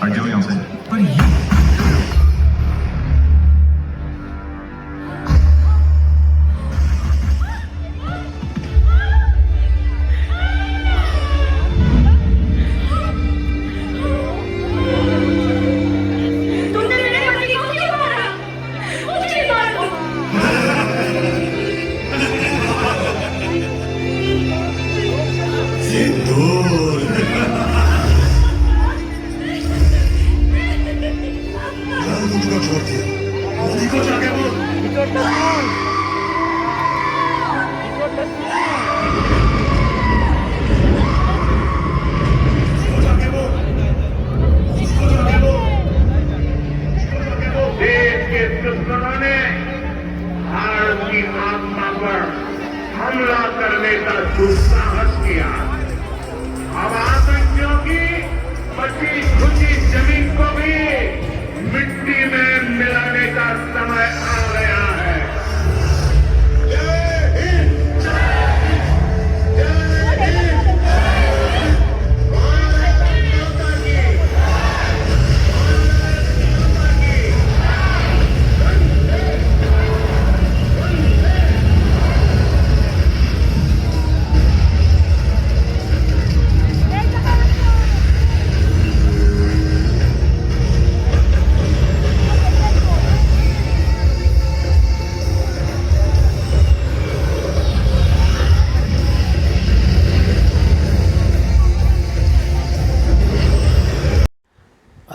而九养生。पर ये तुमने मेरे पति को क्यों मारा? मुझे मारो। सिंदूर को छोड़ दिया। मोदी को जाके बोल। देश के दुश्मनों ने भारत की आत्मा पर हमला करने का दुस्साहस किया। अब आतंकियों की बची खुची जमीन को भी मिट्टी में मिलाने का समय आ गया है। जय हिंद, जय हिंद, जय हिंद। भारत माता की, भारत माता की।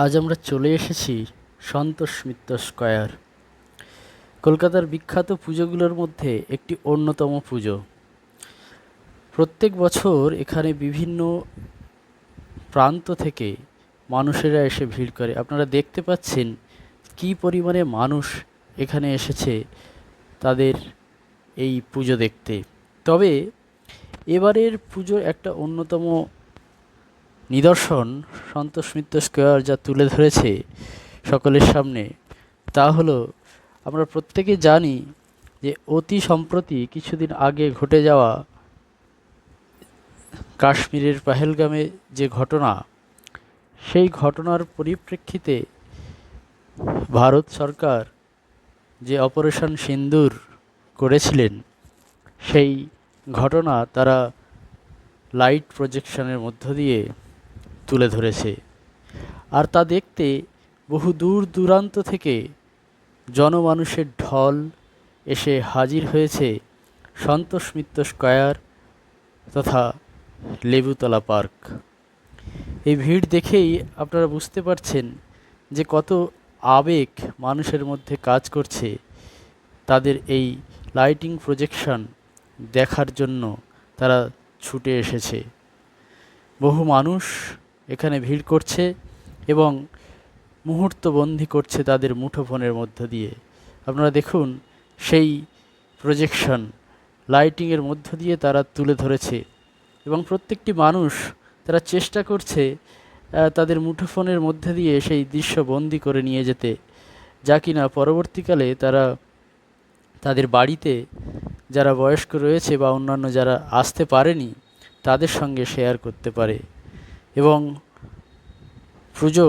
আজ আমরা চলে এসেছি সন্তোষ মিত্র স্কয়ার, কলকাতার বিখ্যাত পুজোগুলোর মধ্যে একটি অন্যতম পুজো। প্রত্যেক বছর এখানে বিভিন্ন প্রান্ত থেকে মানুষেরা এসে ভিড় করে। আপনারা দেখতে পাচ্ছেন কী পরিমাণে মানুষ এখানে এসেছে তাদের এই পুজো দেখতে। তবে এবারের পুজোর একটা অন্যতম নিদর্শন সন্তোষ মিত্র স্কয়ার যা তুলে ধরেছে সকলের সামনে, তা হলো আমরা প্রত্যেকে জানি যে অতি সম্প্রতি কিছুদিন আগে ঘটে যাওয়া কাশ্মীরের পহেলগামে যে ঘটনা, সেই ঘটনার পরিপ্রেক্ষিতে ভারত সরকার যে অপারেশন সিন্দুর করেছিলেন, সেই ঘটনা তারা লাইট প্রজেকশনের মধ্য দিয়ে তুলে ধরেছে। আর তা দেখতে বহু দূর দূরান্ত থেকে জনমানুষের ঢল এসে হাজির হয়েছে সন্তোষ মিত্র স্কয়ার তথা লেবুতলা পার্ক। এই ভিড় দেখেই আপনারা বুঝতে পারছেন যে কত আবেগ মানুষের মধ্যে কাজ করছে তাদের এই লাইটিং প্রজেকশন দেখার জন্য। তারা ছুটে এসেছে, বহু মানুষ এখানে ভিড় করছে এবং মুহূর্তবন্দি করছে তাদের মুঠোফোনের মধ্য দিয়ে। আপনারা দেখুন সেই প্রজেকশন লাইটিংয়ের মধ্য দিয়ে তারা তুলে ধরেছে এবং প্রত্যেকটি মানুষ তারা চেষ্টা করছে তাদের মুঠোফোনের মধ্যে দিয়ে সেই দৃশ্য বন্দি করে নিয়ে যেতে, যা কিনা পরবর্তীকালে তারা তাদের বাড়িতে যারা বয়স্ক রয়েছে বা অন্যান্য যারা আসতে পারেনি তাদের সঙ্গে শেয়ার করতে পারে। এবং পুজো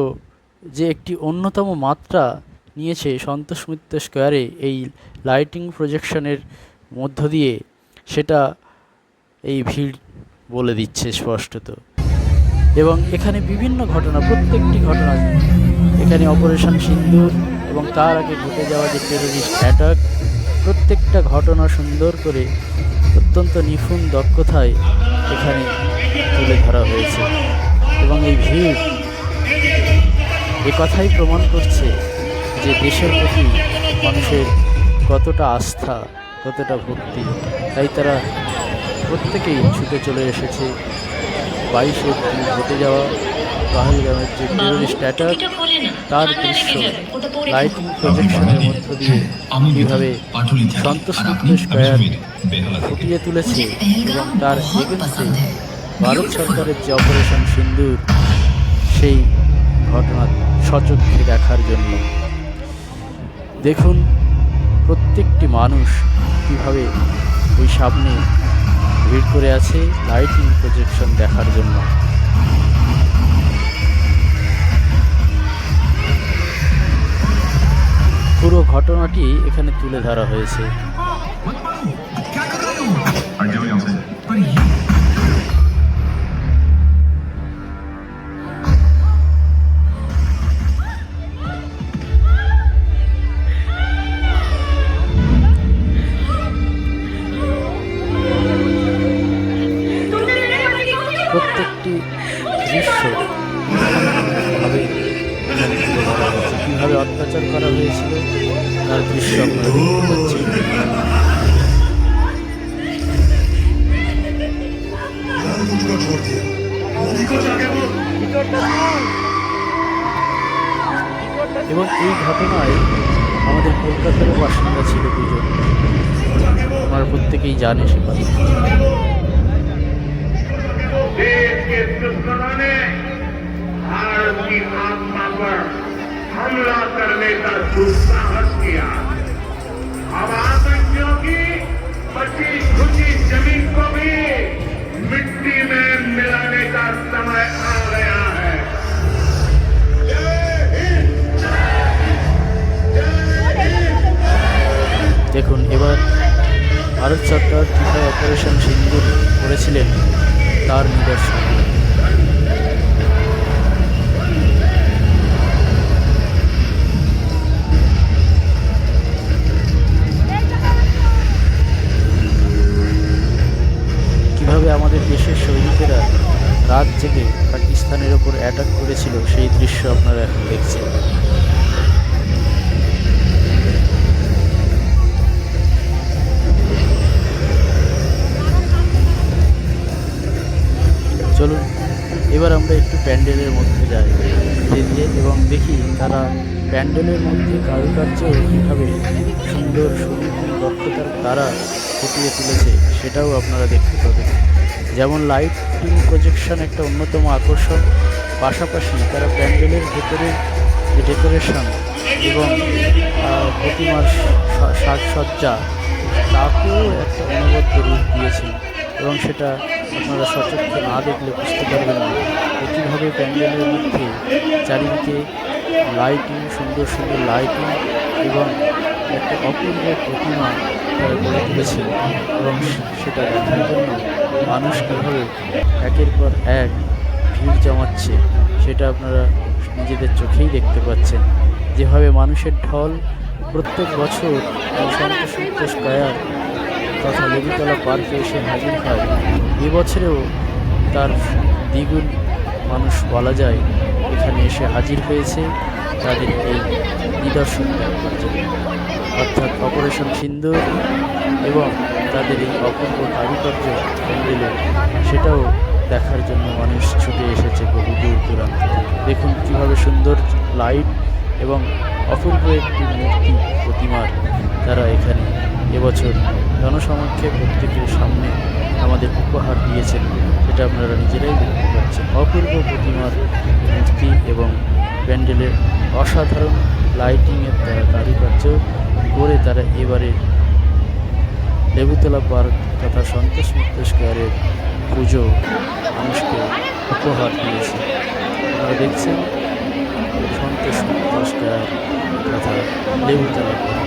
যে একটি অন্যতম মাত্রা নিয়েছে সন্তোষ মিত্র স্কয়ারে এই লাইটিং প্রজেকশনের মধ্য দিয়ে, সেটা এই ভিড় বলে দিচ্ছে স্পষ্টত। এবং এখানে বিভিন্ন ঘটনা, প্রত্যেকটি ঘটনা, এখানে অপারেশন সিন্দুর এবং তার আগে ঘটে যাওয়া যে টেররিস্ট অ্যাটাক, প্রত্যেকটা ঘটনা সুন্দর করে অত্যন্ত নিপুণ দক্ষতায় এখানে তুলে ধরা হয়েছে। এবং এই ভিড় কথাই প্রমাণ করছে যে দেশের প্রতি মানুষের কতটা আস্থা, কতটা ভক্তি। তাই তারা প্রত্যেকেই ছুটে চলে এসেছে 22 এপ্রিল ঘটে যাওয়া পহেলগামের যে টেররিস্ট অ্যাটাক, তার দৃশ্য লাইটিং প্রজেকশনের মধ্য দিয়ে কীভাবে সন্তোষ মিত্র স্কয়ার ফুটিয়ে তুলেছে এবং তার এগেন্সে ভারত সরকারের যে অপারেশন সিন্দুর, সেই ঘটনা সচক্ষে দেখার জন্য। দেখুন প্রত্যেকটি মানুষ কীভাবে ওই সামনে ভিড় করে আছে লাইটিং প্রজেকশন দেখার জন্য। ঘটনাটি এখানে তুলে ধরা হয়েছে। तुमने मेरे पति को क्यों मारा? প্রত্যেকটি দৃশ্য ভাবে এখানে তুলে ধরা হয়েছে। কীভাবে অত্যাচার করা হয়েছিল তার দৃশ্য আপনারা দেখতে পাচ্ছেন। मुझको छोड़ दिया नदी को जाके बोल এবং এই ঘটনায় আমাদের কলকাতারও বাসিন্দা ছিল দুজন, আপনারা প্রত্যেকেই জানে সে কথা। देश के दुश्मनों ने भारत की आत्मा पर हमला करने का दुस्साहस किया। अब आतंकियों की बची खुची जमीन को भी मिट्टी में मिलाने का समय आ गया है। দেখুন, এবার ভারত সরকার কীভাবে অপারেশন সিন্দুর করেছিলেন তার নিদর্শন। কিভাবে আমাদের দেশের সৈনিকেরা রাত জেগে পাকিস্তানের ওপর অ্যাটাক করেছিল সেই দৃশ্য আপনারা এখন দেখছেন। চলুন এবার আমরা একটু প্যান্ডেলের মধ্যে যাই ধীরে এবং দেখি তারা প্যান্ডেলের মধ্যে কারুকার্য কীভাবে সুন্দর সুনিপুণ দক্ষতার দ্বারা ফুটিয়ে তুলেছে সেটাও আপনারা দেখতে পাবেন। যেমন লাইটিং প্রজেকশন একটা অন্যতম আকর্ষণ, পাশাপাশি তারা প্যান্ডেলের ভেতরের যে ডেকোরেশন এবং প্রতিমার সাজসজ্জা তাকেও একটা অনবদ্য রূপ দিয়েছেন এবং সেটা আপনারা সচক্ষে না দেখলে বুঝতে পারবেন না কীভাবে প্যান্ডেলের মধ্যে চারিদিকে লাইটিং, সুন্দর সুন্দর লাইটিং এবং একটা অপূর্ব প্রতিমা তারা গড়ে তুলেছে এবং সেটা দেখার জন্য মানুষ কীভাবে একের পর এক ভিড় জমাচ্ছে সেটা আপনারা নিজেদের চোখেই দেখতে পাচ্ছেন। যেভাবে মানুষের ঢল প্রত্যেক বছর সন্তোষ স্কয়ার তথা লেবুতলা পার্কে এসে হাজির হয়, এবছরেও তার দ্বিগুণ মানুষ বলা যায় এখানে এসে হাজির হয়েছে তাদের এই নিদর্শন দেখার জন্য, অর্থাৎ অপারেশন সিন্দুর এবং তাদের এই অপূর্ব কারুকার্য প্যান্ডেলে সেটাও দেখার জন্য মানুষ ছুটে এসেছে বহু দূর দূরান্ত থেকে। দেখুন কীভাবে সুন্দর লাইট এবং অপূর্ব একটি মূর্তি প্রতিমার তারা এখানে এবছর জনসমক্ষে প্রত্যেকের সামনে আমাদের উপহার দিয়েছেন, সেটা আপনারা নিজেরাই দেখতে পাচ্ছেন। অপূর্ব প্রতিমার মূর্তি এবং প্যান্ডেলের অসাধারণ লাইটিংয়ের দ্বারা কারুকার্য করে তারা এবারে লেবুতলা পার্ক তথা সন্তোষ মিত্র স্কয়ারের পুজো মানুষকে উপহার দিয়েছে। আপনারা দেখছেন সন্তোষ মিত্র স্কয়ার তথা লেবুতলা পার্ক।